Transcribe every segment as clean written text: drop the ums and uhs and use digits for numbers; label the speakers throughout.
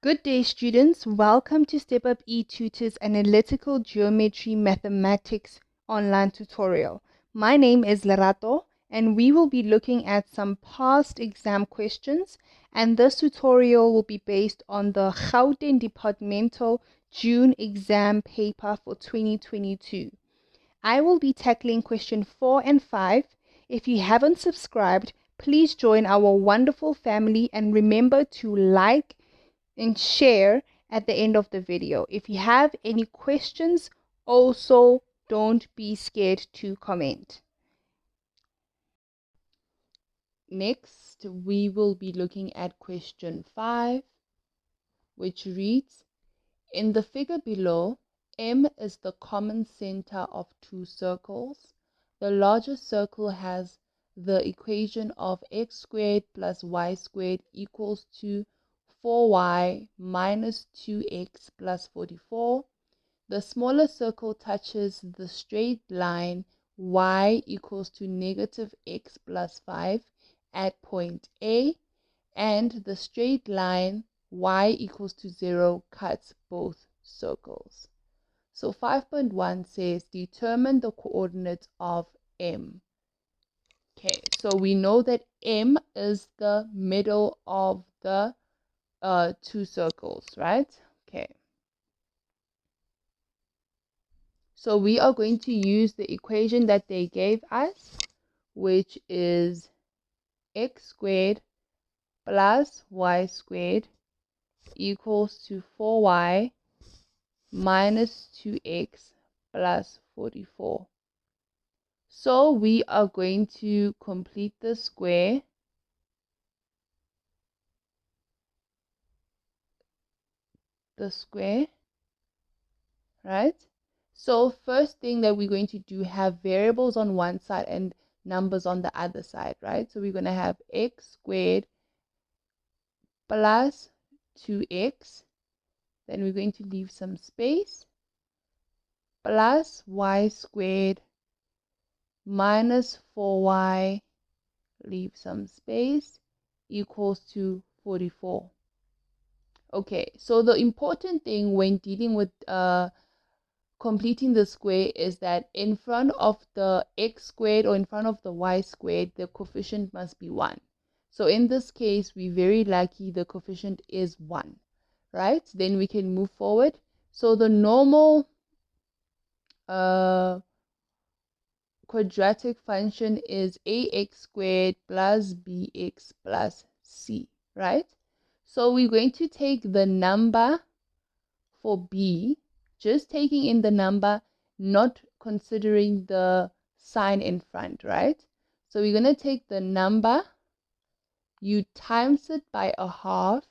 Speaker 1: Good day, students. Welcome to Step Up E-tutors Analytical Geometry Mathematics online tutorial. My name is Lerato, and we will be looking at some past exam questions, and this tutorial will be based on the Gauteng Departmental June exam paper for 2022. I will be tackling question 4 and 5. If you haven't subscribed, please join our wonderful family and remember to like and share at the end of the video. If you have any questions, also don't be scared to comment. Next, we will be looking at question 5, which reads, in the figure below, M is the common center of two circles. The largest circle has the equation of x squared plus y squared equals to 4y minus 2x plus 44. The smaller circle touches the straight line y equals to negative x plus 5 at point A, and the straight line y equals to 0 cuts both circles. So 5.1 says determine the coordinates of M. Okay, so we know that M is the middle of the two circles, right? Okay. So we are going to use the equation that they gave us, which is x squared plus y squared equals to 4y minus 2x plus 44. So we are going to complete the square. Right? So first thing that we're going to do, have variables on one side and numbers on the other side, right? So we're going to have x squared plus 2x, then we're going to leave some space, plus y squared minus 4y, leave some space, equals to 44. Okay, so the important thing when dealing with completing the square is that in front of the x squared or in front of the y squared, the coefficient must be 1. So in this case, we're very lucky the coefficient is 1, right? Then we can move forward. So the normal quadratic function is ax squared plus bx plus c, right? So we're going to take the number for b, just taking in the number, not considering the sign in front, right? So we're going to take the number, you times it by a half,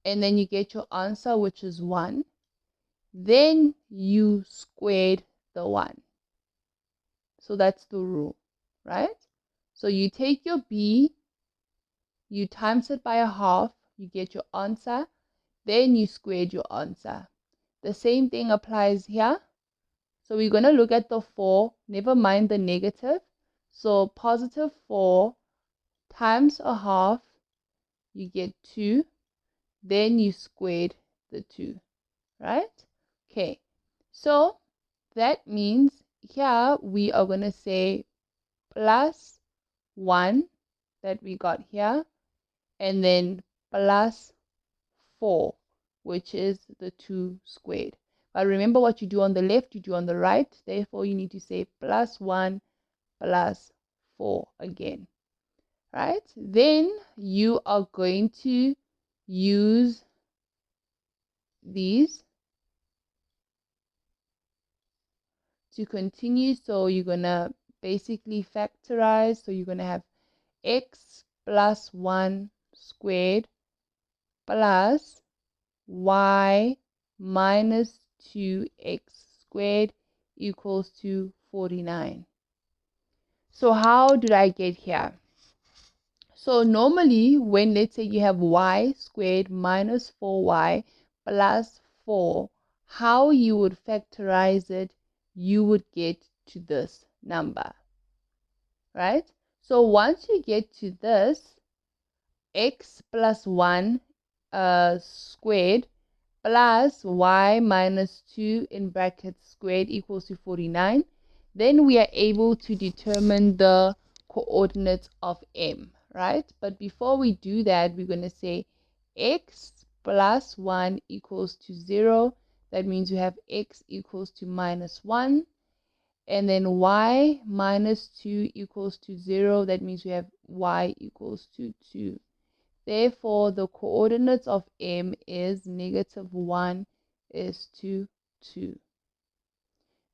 Speaker 1: and then you get your answer, which is 1. Then you squared the 1. So that's the rule, right? So you take your b, you times it by a half, you get your answer, then you squared your answer. The same thing applies here. So we're going to look at the 4, never mind the negative. So positive 4 times a half, you get 2. Then you squared the 2, right? Okay, so that means here we are going to say plus 1 that we got here, and then plus 4, which is the 2 squared. But remember, what you do on the left, you do on the right. Therefore, you need to say plus 1 plus 4 again, right? Then you are going to use these to continue. So you're going to basically factorize. So you're going to have x plus 1 squared plus y minus 2x squared equals to 49. So how did I get here? So normally when, let's say, you have y squared minus 4y plus 4, how you would factorize it, you would get to this number, right? So once you get to this, x plus 1 squared plus y minus 2 in brackets squared equals to 49, then we are able to determine the coordinates of m, right? But before we do that, we're going to say x plus 1 equals to 0. That means we have x equals to minus 1. And then y minus 2 equals to 0. That means we have y equals to 2. Therefore, the coordinates of m is negative 1 is to 2.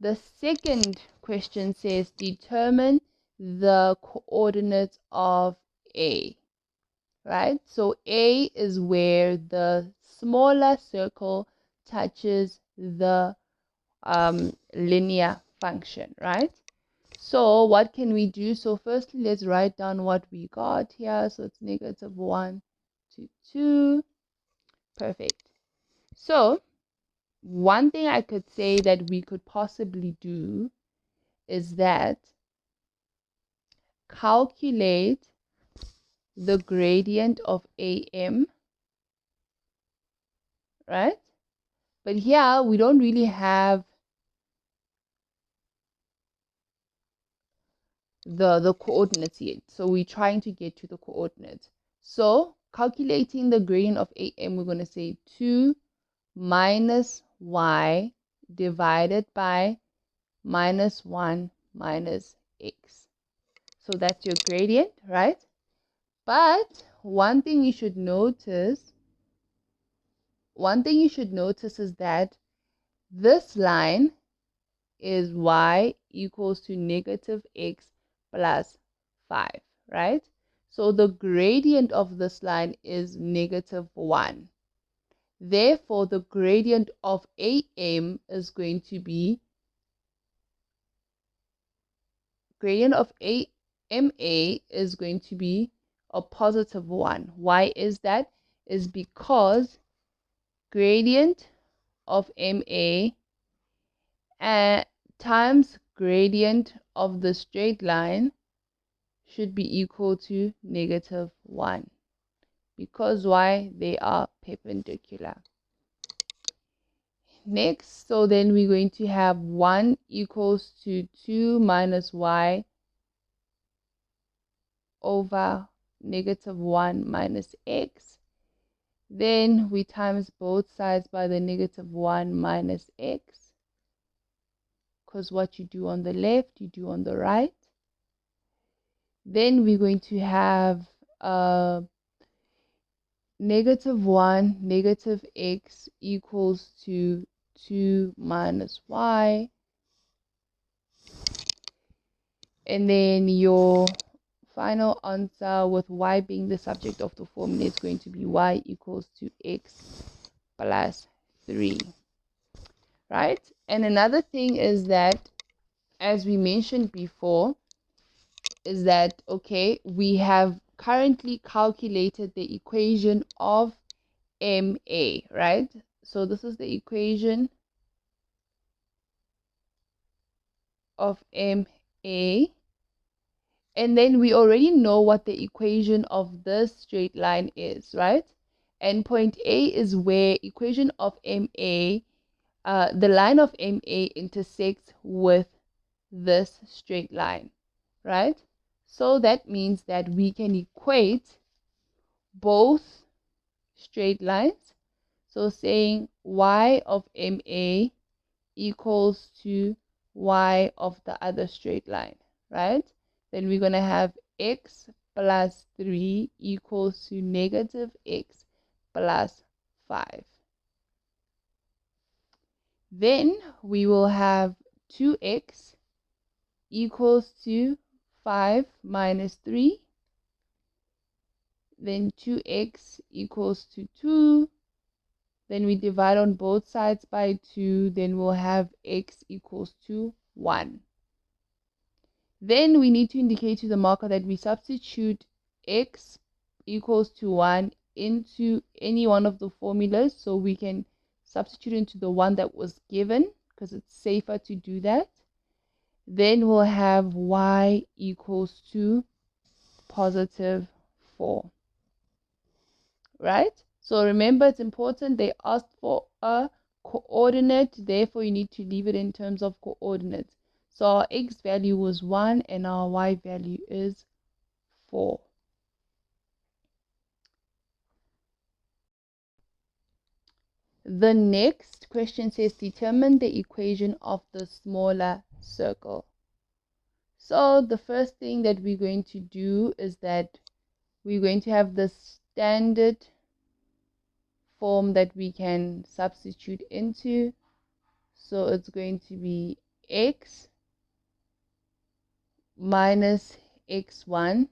Speaker 1: The second question says determine the coordinates of A, right? So A is where the smaller circle touches the linear function, right? So what can we do? So firstly, let's write down what we got here. So it's negative 1 to 2. Perfect. So one thing I could say that we could possibly do is that calculate the gradient of AM, right? But here we don't really have the coordinates yet. So we're trying to get to the coordinates. So calculating the gradient of AM, we're going to say 2 minus y divided by minus 1 minus x. So that's your gradient, right? But one thing you should notice is that this line is y equals to negative x plus 5, right? So the gradient of this line is negative 1. Therefore, the gradient of AM is going to be MA is going to be a positive 1. Why is that? Is because gradient of MA times gradient of the straight line should be equal to negative 1. Because why? They are perpendicular. Next, so then we're going to have 1 equals to 2 minus y over negative 1 minus x. Then we times both sides by the negative 1 minus x. Because what you do on the left, you do on the right. Then we're going to have negative 1, negative x equals to 2 minus y. And then your final answer with y being the subject of the formula is going to be y equals to x plus 3. Right? And another thing is that, as we mentioned before, is that, okay, we have currently calculated the equation of MA, right? So this is the equation of MA. And then we already know what the equation of this straight line is, right? And point A is where equation of MA, the line of MA intersects with this straight line, right? So that means that we can equate both straight lines. So saying y of MA equals to y of the other straight line, right? Then we're going to have x plus 3 equals to negative x plus 5. Then we will have 2x equals to 5 minus 3. Then 2x equals to 2. Then we divide on both sides by 2. Then we'll have x equals to 1. Then we need to indicate to the marker that we substitute x equals to 1 into any one of the formulas. So we can substitute into the one that was given because it's safer to do that. Then we'll have y equals to positive 4. Right? So remember, it's important. They asked for a coordinate, therefore you need to leave it in terms of coordinates. So our x value was 1 and our y value is 4. The next question says determine the equation of the smaller circle. So the first thing that we're going to do is that we're going to have the standard form that we can substitute into. So it's going to be x minus x1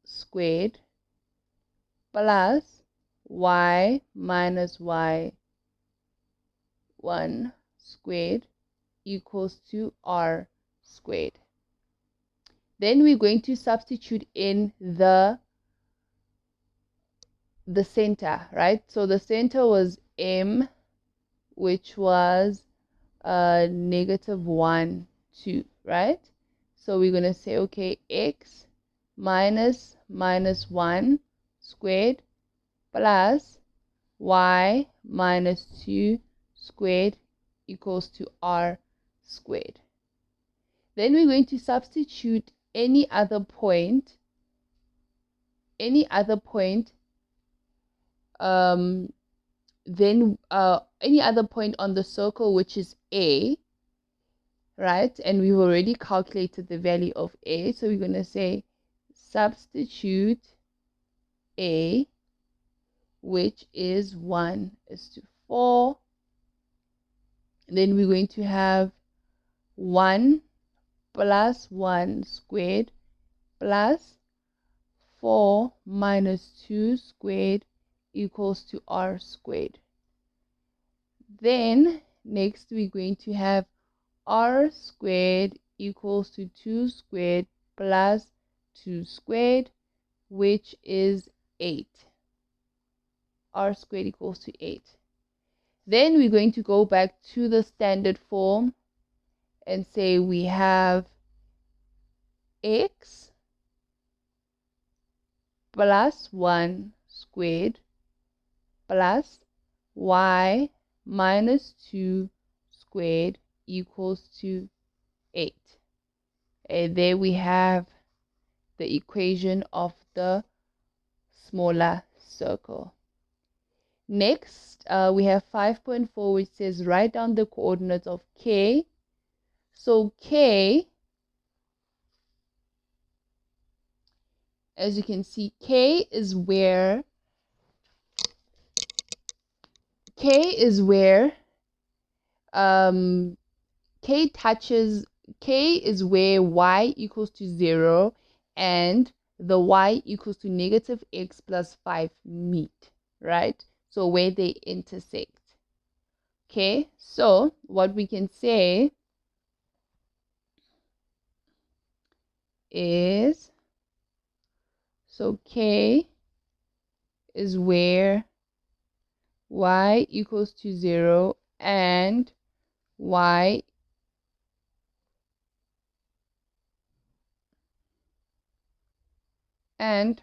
Speaker 1: squared plus y minus y1 squared equals to r squared. Then we're going to substitute in the center, right? So the center was m, which was -1, 2, right? So we're going to say, okay, x minus 1 squared plus y minus 2 squared equals to r squared. Then we're going to substitute any other point any other point on the circle, which is a, right? And we've already calculated the value of a, so we're going to say substitute a, which is 1:4. Then we're going to have 1 plus 1 squared plus 4 minus 2 squared equals to r squared. Then next we're going to have r squared equals to 2 squared plus 2 squared, which is 8. R squared equals to 8. Then we're going to go back to the standard form and say we have x plus 1 squared plus y minus 2 squared equals to 8. And there we have the equation of the smaller circle. Next, we have 5.4, which says write down the coordinates of k. So k, as you can see, k is where k is where y equals to 0 and the y equals to -x plus 5 meet, right? So where they intersect. Okay, so what we can say is, so k is where y equals to 0 and y and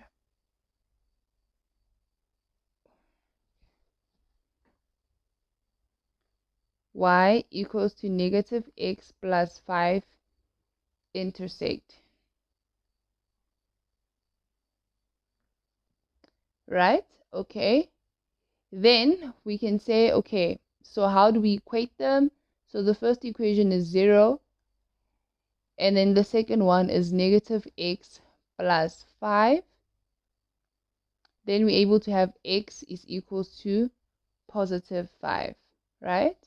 Speaker 1: y equals to -x plus 5 intersect. Right? Okay. Then we can say, okay, so how do we equate them? So the first equation is 0. And then the second one is -x plus 5. Then we're able to have x is equals to +5, right?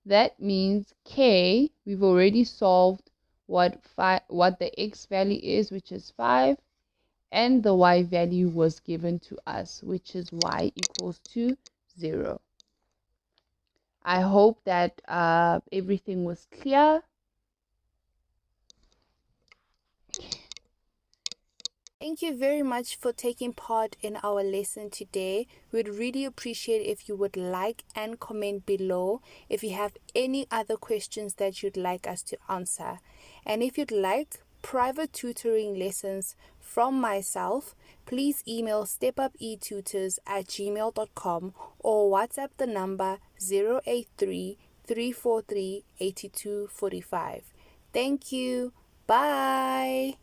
Speaker 1: That means k, we've already solved what the x value is, which is 5, and the y value was given to us, which is y equals to 0. I hope that everything was clear.
Speaker 2: Thank you very much for taking part in our lesson today. We'd really appreciate if you would like and comment below if you have any other questions that you'd like us to answer. And if you'd like private tutoring lessons from myself, please email stepupetutors@gmail.com or WhatsApp the number 083 343 8245. Thank you. Bye.